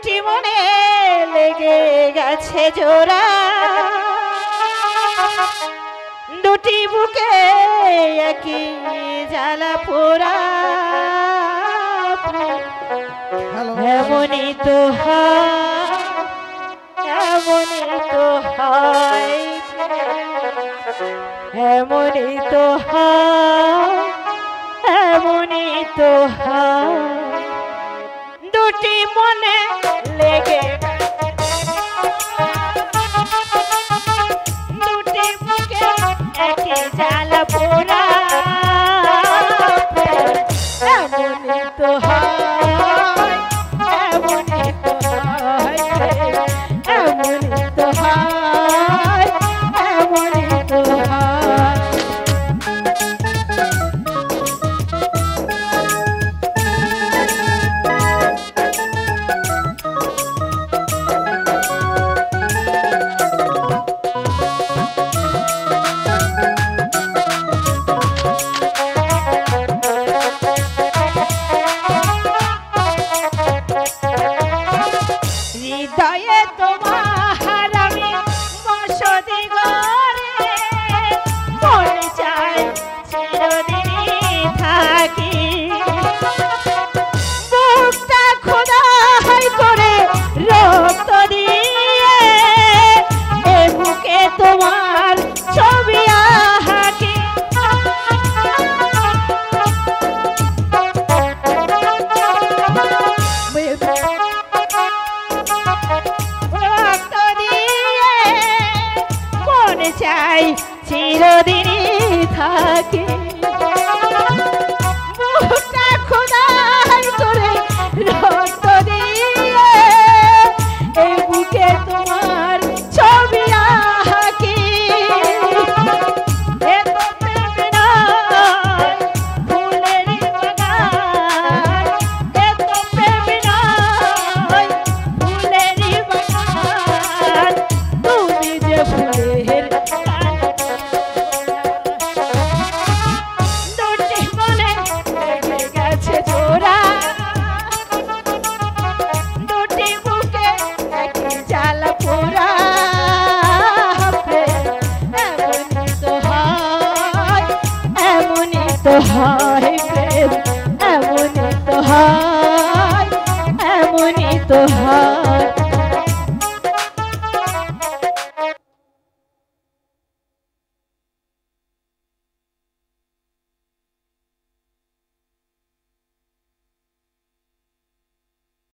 দুটি মনে লেগে গেছে জোড়া, দুটি বুকে একই জ্বালা পোড়া। এমনই তো হয়, এমনই তো হয়, এমনই তো হয়, এমনই তো হয়। দুটি মনে লেগে দুটি বুকে একই জ্বালা পোড়া। এমনই তো হয়, এমনই তো হয়, এমনই তো হয়, এমনই তো হয়। হৃদয়ে তোমার আমি বসতি গড়ে, মনে চাই চিরদিনই থাকি। বুকটা খোদাই করে রক্ত দিয়ে এ বুকে তোমার ছবি আঁকি। চাই চিরদিনই থাকি। বুকটা খোদাই করে রক্ত দিয়ে এই বুকে তোমার ছবি আঁকি। এত প্রেম নয় ফুলেরই বাগান, এত প্রেম নয় ফুলেরই বাগান, তুমি যে ফুলের তো হয় প্রেম, এমনই তো হয়, এমনই তো হয়।